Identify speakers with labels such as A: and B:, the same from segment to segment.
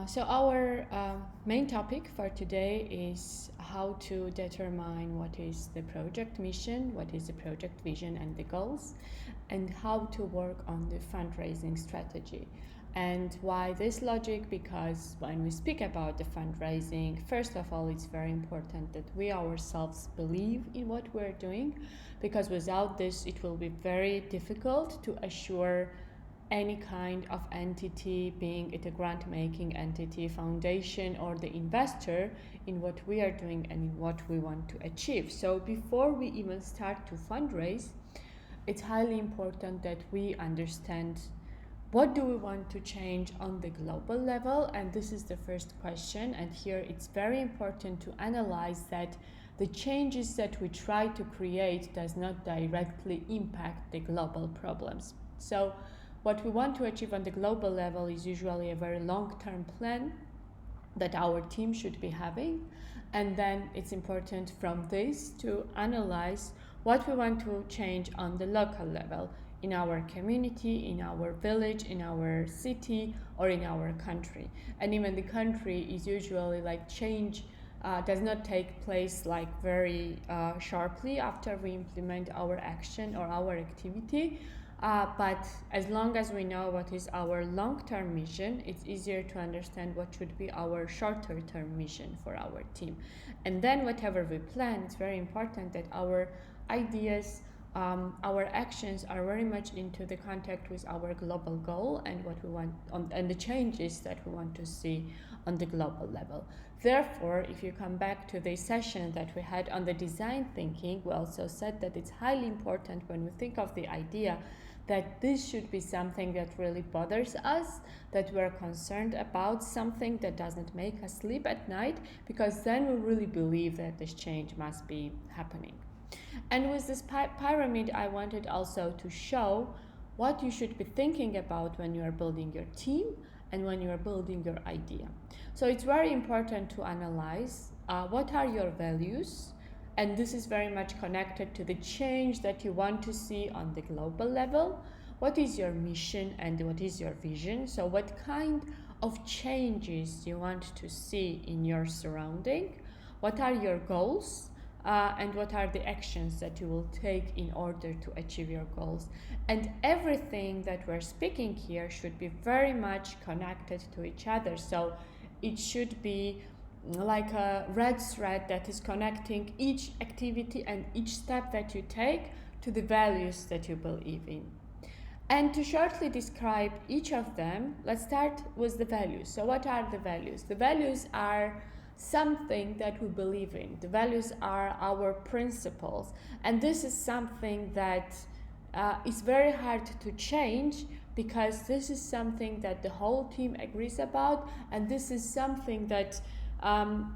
A: So our main topic for today is how to determine what is the project mission, what is the project vision and the goals, and how to work on the fundraising strategy. And why this logic? Because when we speak about the fundraising, first of all, it's very important that we ourselves believe in what we're doing, because without this, it will be very difficult to assure any kind of entity, being it a grant-making entity, foundation, or the investor, in what we are doing and in what we want to achieve. So before we even start to fundraise, it's highly important that we understand what do we want to change on the global level, and this is the first question. And here it's very important to analyze that the changes that we try to create does not directly impact the global problems. So what we want to achieve on the global level is usually a very long-term plan that our team should be having. And then it's important from this to analyze what we want to change on the local level, in our community, in our village, in our city, or in our country. And even the country is usually like change does not take place like very sharply after we implement our action or our activity. But as long as we know what is our long-term mission, it's easier to understand what should be our shorter-term mission for our team. And then whatever we plan, it's very important that our ideas, our actions are very much into the contact with our global goal and what we want and the changes that we want to see on the global level. Therefore, if you come back to the session that we had on the design thinking, we also said that it's highly important when we think of the idea that this should be something that really bothers us, that we're concerned about, something that doesn't make us sleep at night, because then we really believe that this change must be happening. And with this pyramid, I wanted also to show what you should be thinking about when you are building your team and when you are building your idea. So it's very important to analyze what are your values, and this is very much connected to the change that you want to see on the global level. What is your mission and what is your vision? So what kind of changes you want to see in your surrounding? What are your goals? And what are the actions that you will take in order to achieve your goals? And everything that we're speaking here should be very much connected to each other. So it should be like a red thread that is connecting each activity and each step that you take to the values that you believe in. And to shortly describe each of them, let's start with the values. So what are the values? The values are something that we believe in. The values are our principles. And this is something that is very hard to change, because this is something that the whole team agrees about, and this is something that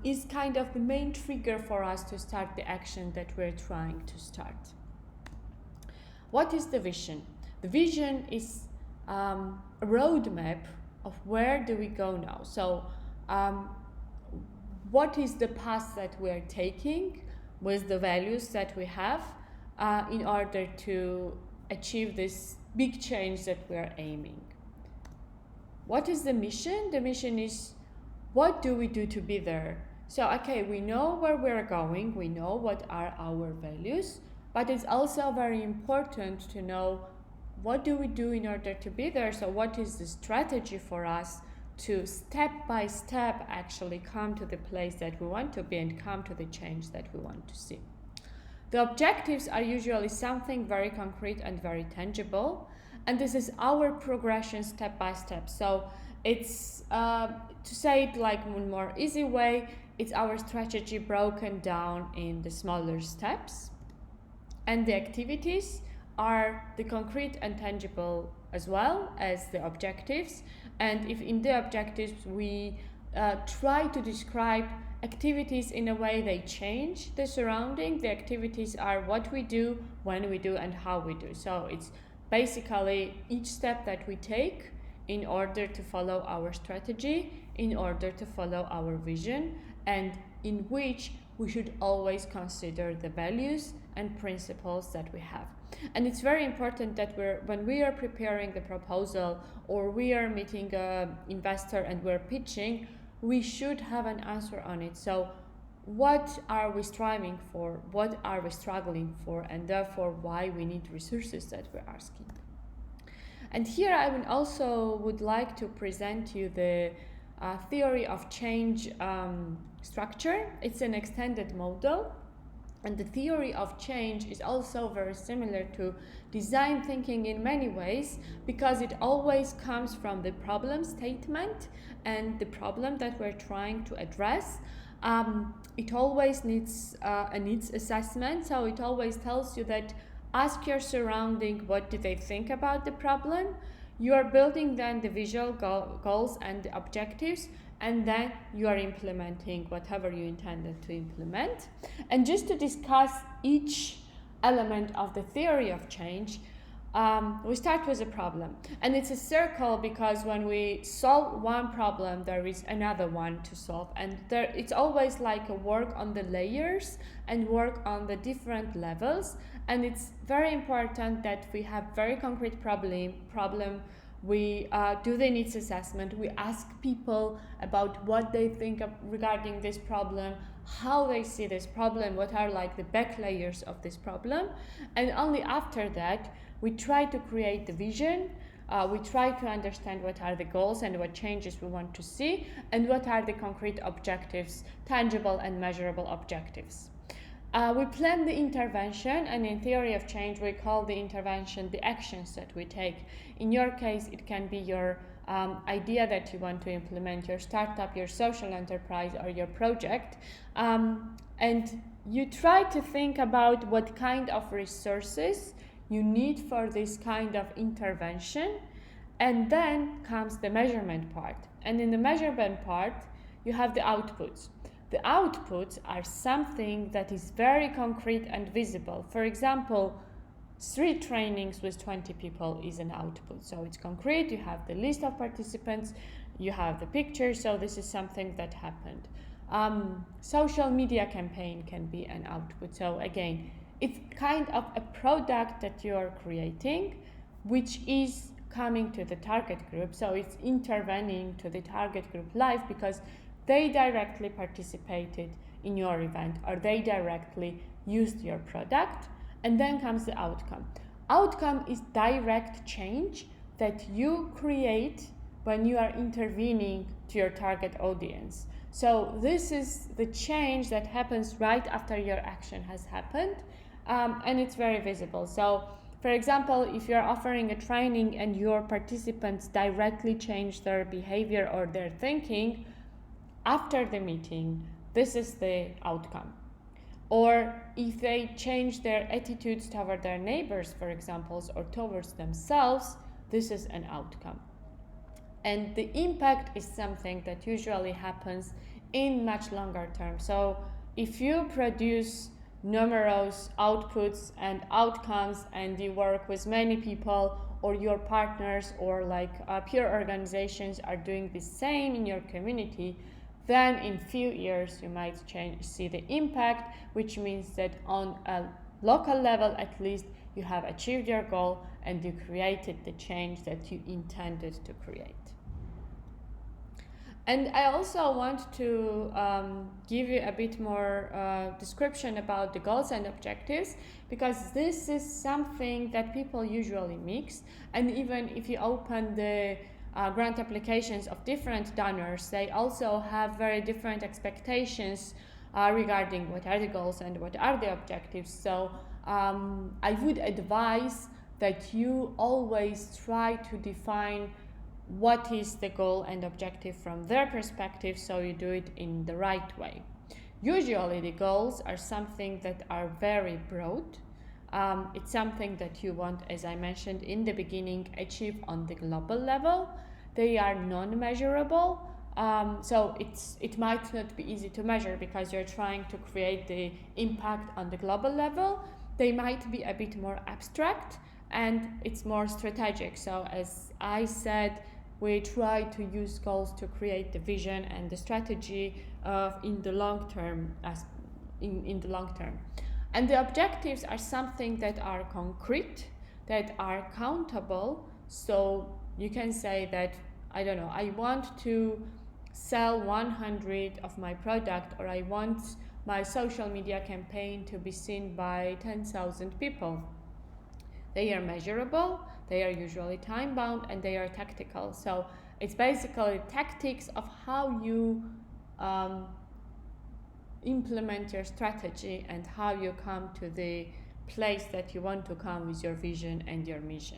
A: is kind of the main trigger for us to start the action that we're trying to start. What is the vision? The vision is a roadmap of where do we go now. So what is the path that we're taking with the values that we have in order to achieve this big change that we're aiming. What is the mission? The mission is, what do we do to be there? So, okay, we know where we're going, we know what are our values, but it's also very important to know what do we do in order to be there. So what is the strategy for us to step by step actually come to the place that we want to be and come to the change that we want to see. The objectives are usually something very concrete and very tangible, and this is our progression step by step. So it's, to say it like in a more easy way, it's our strategy broken down in the smaller steps, and the activities are the concrete and tangible as well as the objectives. And if in the objectives we try to describe activities in a way they change the surrounding, the activities are what we do, when we do, and how we do. So it's basically each step that we take in order to follow our strategy, in order to follow our vision, and in which we should always consider the values and principles that we have. And it's very important that when we are preparing the proposal or we are meeting an investor and we're pitching, we should have an answer on it. So what are we striving for? What are we struggling for? And therefore why we need resources that we're asking. And here I would like to present you the theory of change structure. It's an extended model. And the theory of change is also very similar to design thinking in many ways, because it always comes from the problem statement and the problem that we're trying to address. It always needs a needs assessment, so it always tells you that ask your surrounding what do they think about the problem. You are building then the visual goals and the objectives, and then you are implementing whatever you intended to implement. And just to discuss each element of the theory of change, we start with a problem. And it's a circle because when we solve one problem, there is another one to solve. And it's always like a work on the layers and work on the different levels. And it's very important that we have very concrete problem. We do the needs assessment. We ask people about what they think regarding this problem, how they see this problem, what are like the back layers of this problem. And only after that, we try to create the vision. We try to understand what are the goals and what changes we want to see, and what are the concrete objectives, tangible and measurable objectives. We plan the intervention, and in theory of change, we call the intervention the actions that we take. In your case, it can be your idea that you want to implement, your startup, your social enterprise, or your project. And you try to think about what kind of resources you need for this kind of intervention. And then comes the measurement part. And in the measurement part, you have the outputs. The outputs are something that is very concrete and visible. For example, 3 trainings with 20 people is an output. So it's concrete, you have the list of participants, you have the picture, so this is something that happened. Social media campaign can be an output. So again, it's kind of a product that you are creating, which is coming to the target group. So it's intervening to the target group live because they directly participated in your event or they directly used your product. And then comes the outcome. Outcome is direct change that you create when you are intervening to your target audience. So this is the change that happens right after your action has happened, and it's very visible. So for example, if you're offering a training and your participants directly change their behavior or their thinking after the meeting, this is the outcome. Or if they change their attitudes toward their neighbors, for example, or towards themselves, this is an outcome. And the impact is something that usually happens in much longer term. So if you produce numerous outputs and outcomes and you work with many people, or your partners or like peer organizations are doing the same in your community, then in few years you might see the impact, which means that on a local level at least you have achieved your goal and you created the change that you intended to create. And I also want to give you a bit more description about the goals and objectives, because this is something that people usually mix. And even if you open the grant applications of different donors, they also have very different expectations regarding what are the goals and what are the objectives. So I would advise that you always try to define what is the goal and objective from their perspective, so you do it in the right way. Usually the goals are something that are very broad. It's something that you want, as I mentioned in the beginning, achieve on the global level. They are non-measurable, so it might not be easy to measure because you're trying to create the impact on the global level. They might be a bit more abstract and it's more strategic. So as I said, we try to use goals to create the vision and the strategy in the long term in the long term. And the objectives are something that are concrete, that are countable. So you can say that, I don't know, I want to sell 100 of my product, or I want my social media campaign to be seen by 10,000 people. They are measurable, they are usually time bound, and they are tactical. So it's basically tactics of how you implement your strategy and how you come to the place that you want to come with your vision and your mission.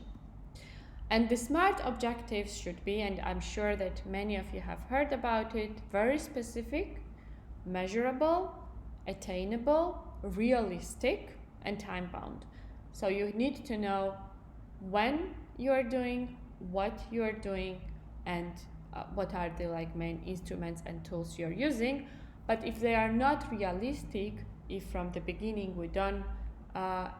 A: And the SMART objectives should be, and I'm sure that many of you have heard about it, very specific, measurable, attainable, realistic, and time bound. So you need to know when you are doing, what you are doing, and what are the main instruments and tools you're using. But if they are not realistic, if from the beginning we don't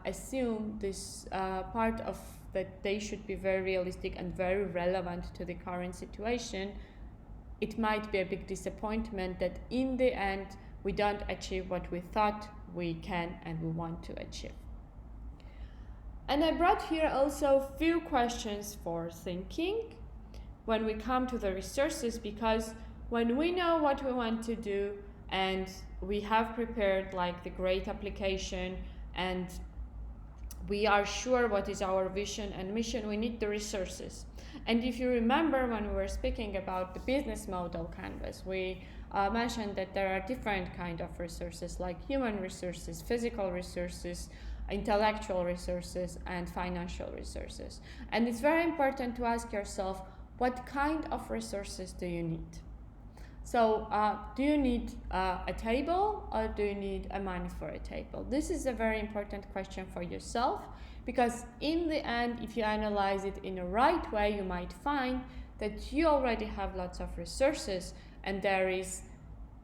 A: assume this part of that they should be very realistic and very relevant to the current situation, it might be a big disappointment that in the end we don't achieve what we thought we can and we want to achieve. And I brought here also a few questions for thinking when we come to the resources, because when we know what we want to do and we have prepared the great application and we are sure what is our vision and mission, we need the resources. And if you remember when we were speaking about the business model canvas, we mentioned that there are different kind of resources, like human resources, physical resources, intellectual resources, and financial resources. And it's very important to ask yourself, what kind of resources do you need? So do you need a table, or do you need a money for a table? This is a very important question for yourself, because in the end, if you analyze it in the right way, you might find that you already have lots of resources, and there is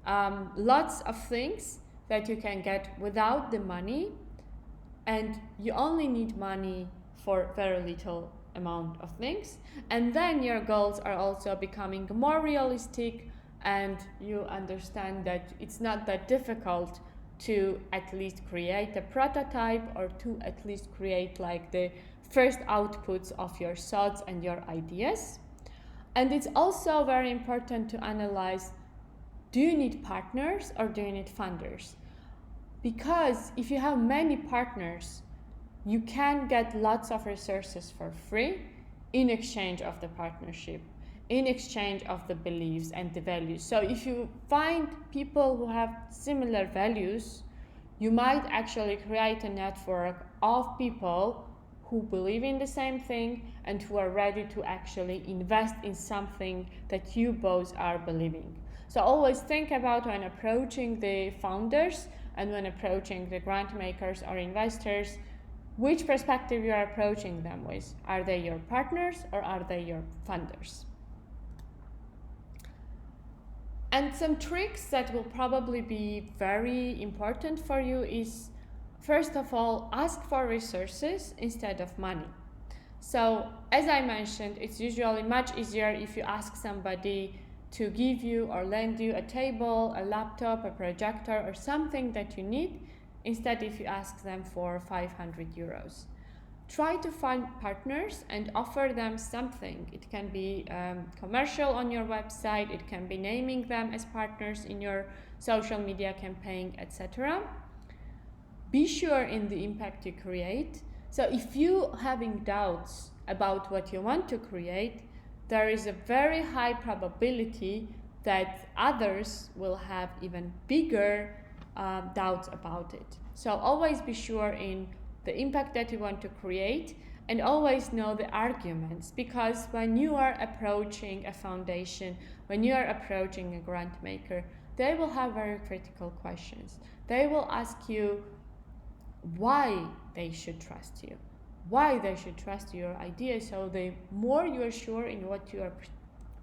A: lots of things that you can get without the money, and you only need money for very little amount of things. And then your goals are also becoming more realistic, and you understand that it's not that difficult to at least create a prototype, or to at least create the first outputs of your thoughts and your ideas. And it's also very important to analyze, do you need partners or do you need funders? Because if you have many partners, you can get lots of resources for free in exchange of the partnership, in exchange of the beliefs and the values. So if you find people who have similar values, you might actually create a network of people who believe in the same thing and who are ready to actually invest in something that you both are believing. So always think about, when approaching the founders and when approaching the grant makers or investors, which perspective you are approaching them with. Are they your partners or are they your funders? And some tricks that will probably be very important for you is, first of all, ask for resources instead of money. So as I mentioned, it's usually much easier if you ask somebody to give you or lend you a table, a laptop, a projector, or something that you need, instead if you ask them for 500 euros. Try to find partners and offer them something. It can be commercial on your website, it can be naming them as partners in your social media campaign, etc. Be sure in the impact you create. So if you having doubts about what you want to create, there is a very high probability that others will have even bigger doubts about it. So always be sure in the impact that you want to create, and always know the arguments, because when you are approaching a foundation, when you are approaching a grant maker, they will have very critical questions. They will ask you why they should trust you, why they should trust your idea. So the more you are sure in what you are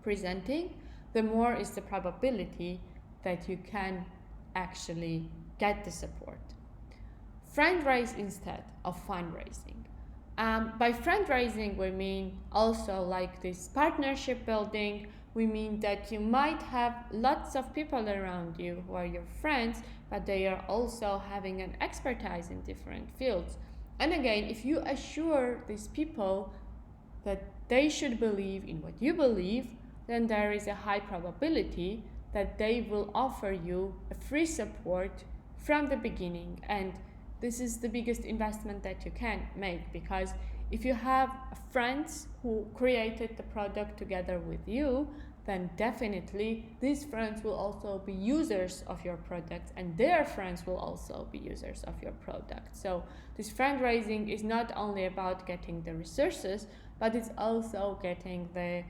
A: presenting, the more is the probability that you can actually get the support. Fundraise instead of fundraising. By fundraising, we mean also this partnership building. we mean that you might have lots of people around you who are your friends, but they are also having an expertise in different fields. And again, if you assure these people that they should believe in what you believe, then there is a high probability that they will offer you a free support from the beginning. And this is the biggest investment that you can make, because if you have friends who created the product together with you, then definitely these friends will also be users of your product, and their friends will also be users of your product. So this fundraising is not only about getting the resources, but it's also getting the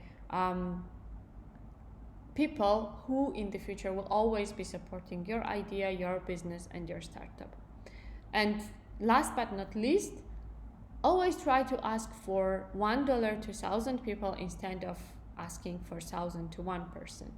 A: people who in the future will always be supporting your idea, your business, and your startup. And last but not least, always try to ask for $1 to 1,000 people instead of asking for 1,000 to one person.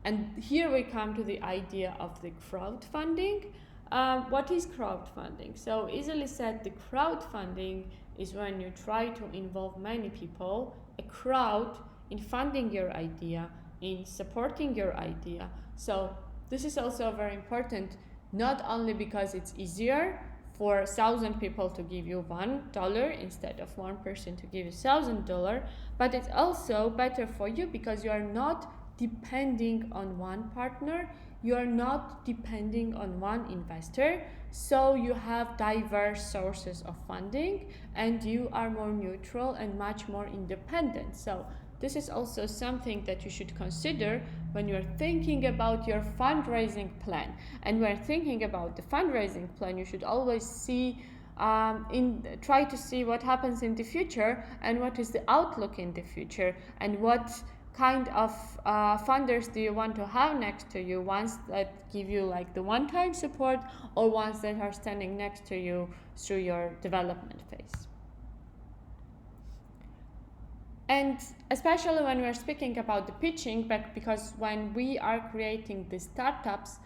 A: And here we come to the idea of the crowdfunding. What is crowdfunding? So easily said, the crowdfunding is when you try to involve many people, a crowd, in funding your idea, in supporting your idea. So this is also very important, not only because it's easier for 1,000 people to give you $1 instead of one person to give you $1,000, but it's also better for you because you are not depending on one partner, you are not depending on one investor, so you have diverse sources of funding and you are more neutral and much more independent. So this is also something that you should consider when you're thinking about your fundraising plan. And when thinking about the fundraising plan, you should always see try to see what happens in the future and what is the outlook in the future, and what kind of funders do you want to have next to you, ones that give you like the one-time support or ones that are standing next to you through your development phase. And especially when we're speaking about the pitching, because when we are creating the startups,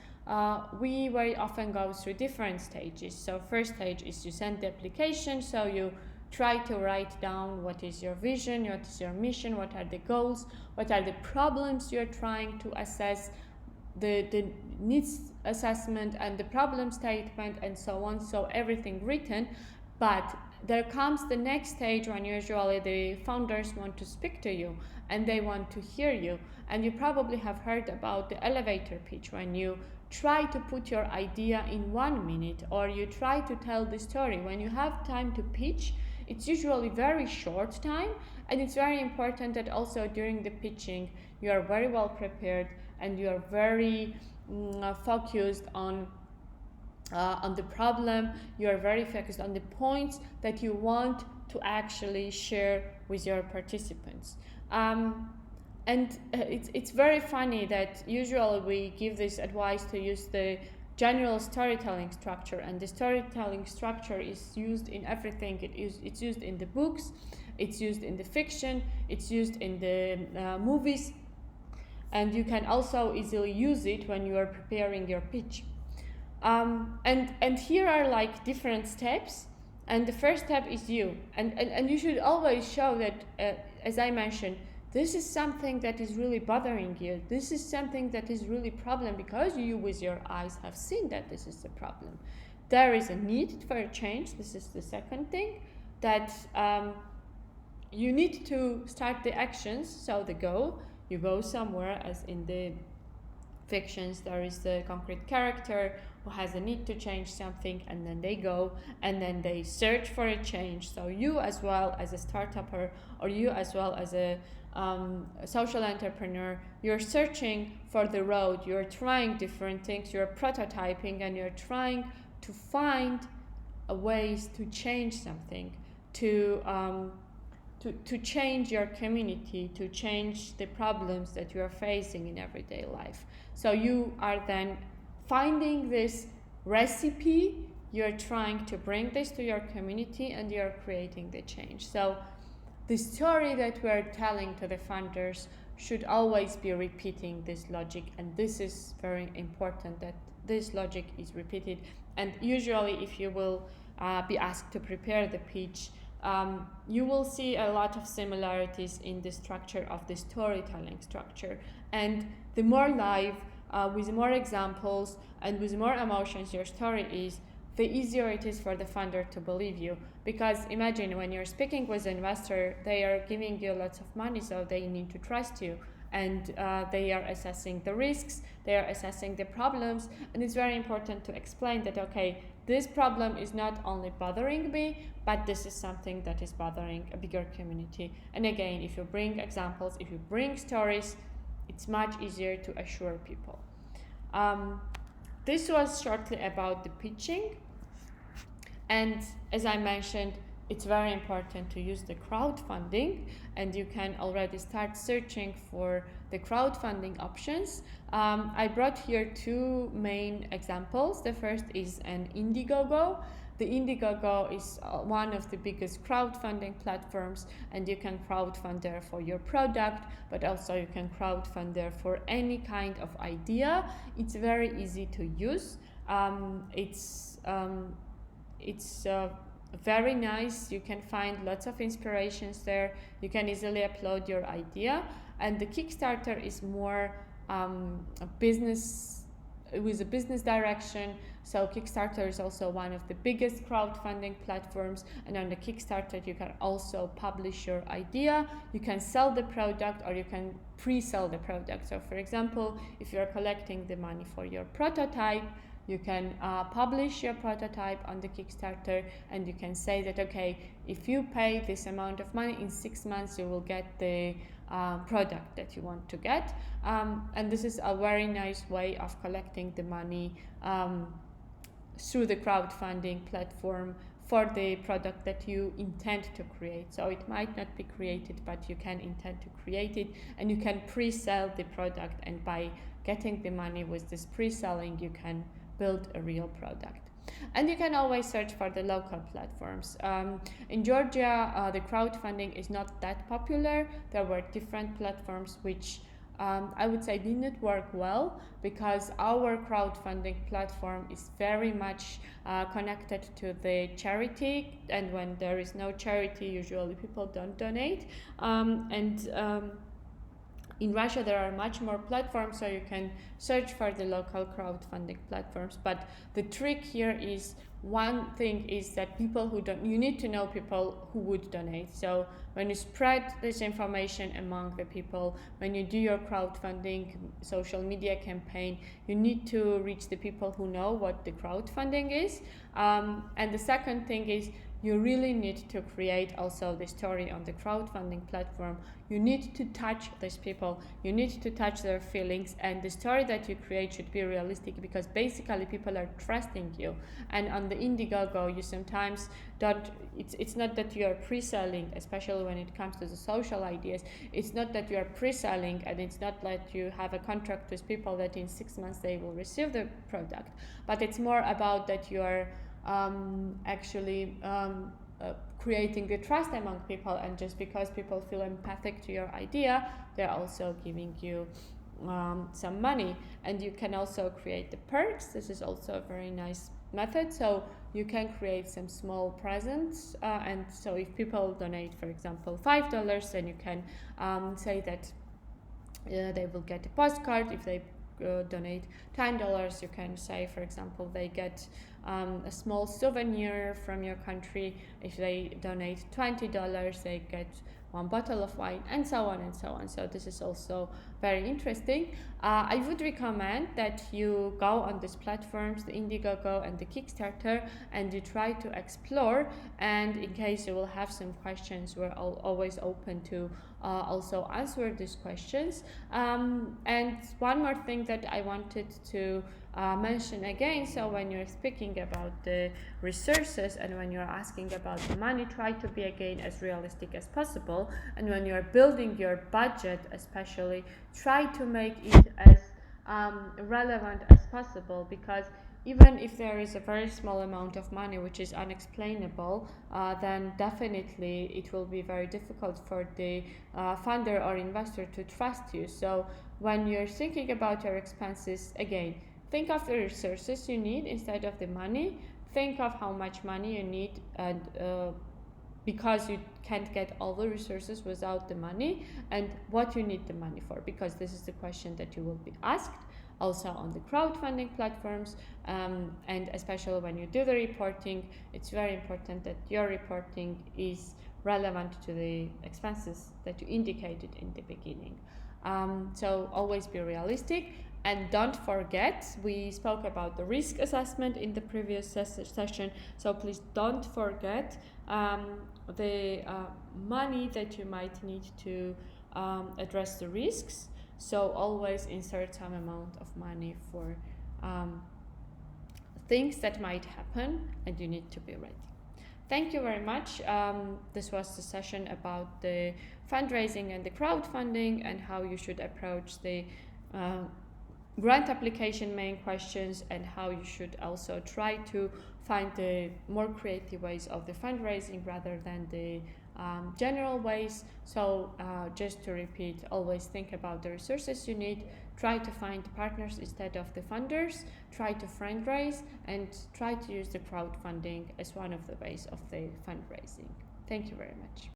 A: we very often go through different stages. So first stage is you send the application, so you try to write down what is your vision, what is your mission, what are the goals, what are the problems you're trying to assess, the needs assessment and the problem statement and so on, so everything written. But there comes the next stage when usually the founders want to speak to you and they want to hear you. And you probably have heard about the elevator pitch, when you try to put your idea in 1 minute, or you try to tell the story. When you have time to pitch, it's usually very short time, and it's very important that also during the pitching you are very well prepared and you are very focused on the problem, you are very focused on the points that you want to actually share with your participants. And it's very funny that usually we give this advice to use the general storytelling structure, and the storytelling structure is used in everything. It's used in the books, it's used in the fiction, it's used in the movies, and you can also easily use it when you are preparing your pitch. And here are like different steps, and the first step is you, and you should always show that, as I mentioned, this is something that is really bothering you. This is something that is really problem, because you with your eyes have seen that this is the problem. There is a need for a change. This is the second thing, that you need to start the actions. So the goal, you go somewhere, as in the fictions there is the concrete character who has a need to change something, and then they go and then they search for a change. So you as well as a startupper, or you as well as a social entrepreneur, you're searching for the road, you're trying different things, you're prototyping, and you're trying to find ways to change something, to change your community, to change the problems that you are facing in everyday life. So you are then finding this recipe, you're trying to bring this to your community, and you're creating the change. So the story that we're telling to the funders should always be repeating this logic, and this is very important that this logic is repeated. And usually if you will be asked to prepare the pitch, you will see a lot of similarities in the structure of the storytelling structure. And the more live, with more examples and with more emotions your story is, the easier it is for the funder to believe you. Because imagine when you're speaking with an investor, they are giving you lots of money, so they need to trust you. And they are assessing the risks, they are assessing the problems, and it's very important to explain that, okay, this problem is not only bothering me, but this is something that is bothering a bigger community. And again, if you bring examples, if you bring stories, it's much easier to assure people. This was shortly about the pitching. And as I mentioned, it's very important to use the crowdfunding, and you can already start searching for the crowdfunding options. I brought here two main examples. The first is an Indiegogo. The Indiegogo is one of the biggest crowdfunding platforms, and you can crowdfund there for your product, but also you can crowdfund there for any kind of idea. It's very easy to use. It's very nice. You can find lots of inspirations there. You can easily upload your idea. And the Kickstarter is more a business, with a business direction. So Kickstarter is also one of the biggest crowdfunding platforms. And on the Kickstarter, you can also publish your idea. You can sell the product, or you can pre-sell the product. So for example, if you're collecting the money for your prototype, you can publish your prototype on the Kickstarter, and you can say that, okay, if you pay this amount of money, in 6 months you will get the product that you want to get. And this is a very nice way of collecting the money through the crowdfunding platform for the product that you intend to create. So it might not be created, but you can intend to create it, and you can pre-sell the product, and by getting the money with this pre-selling, you can build a real product. And you can always search for the local platforms. In Georgia, the crowdfunding is not that popular. There were different platforms which I would say didn't work well, because our crowdfunding platform is very much connected to the charity, and when there is no charity, usually people don't donate. In Russia, there are much more platforms, so you can search for the local crowdfunding platforms. But the trick here is, one thing is that people who don't, you need to know people who would donate. So when you spread this information among the people, when you do your crowdfunding social media campaign, you need to reach the people who know what the crowdfunding is. And the second thing is, you really need to create also the story on the crowdfunding platform. You need to touch these people, you need to touch their feelings, and the story that you create should be realistic, because basically people are trusting you. And on the Indiegogo, you sometimes don't, it's not that you are pre-selling, especially when it comes to the social ideas. It's not that you are pre-selling, and it's not that you have a contract with people that in 6 months they will receive the product, but it's more about that you are creating the trust among people, and just because people feel empathic to your idea, they're also giving you some money. And you can also create the perks. This is also a very nice method. So you can create some small presents, and so if people donate, for example, $5, then you can say that they will get a postcard. If they donate $10, you can say, for example, they get a small souvenir from your country. If they donate $20, they get one bottle of wine, and so on and so on. So this is also very interesting. I would recommend that you go on these platforms, the Indiegogo and the Kickstarter, and you try to explore. And in case you will have some questions, we're always open to also answer these questions. And one more thing that I wanted to mention again, so when you're speaking about the resources and when you're asking about the money, try to be again as realistic as possible. And when you're building your budget, especially, try to make it as relevant as possible, because even if there is a very small amount of money which is unexplainable, then definitely it will be very difficult for the funder or investor to trust you. So when you're thinking about your expenses, again, think of the resources you need instead of the money. Think of how much money you need, and because you can't get all the resources without the money, and what you need the money for, because this is the question that you will be asked also on the crowdfunding platforms. And especially when you do the reporting, it's very important that your reporting is relevant to the expenses that you indicated in the beginning. So always be realistic, and don't forget, we spoke about the risk assessment in the previous session, so please don't forget the money that you might need to address the risks. So always insert some amount of money for things that might happen, and you need to be ready. Thank you very much. This was the session about the fundraising and the crowdfunding, and how you should approach the grant application main questions, and how you should also try to find the more creative ways of the fundraising rather than the general ways. So just to repeat, always think about the resources you need, try to find partners instead of the funders, try to fundraise, and try to use the crowdfunding as one of the ways of the fundraising. Thank you very much.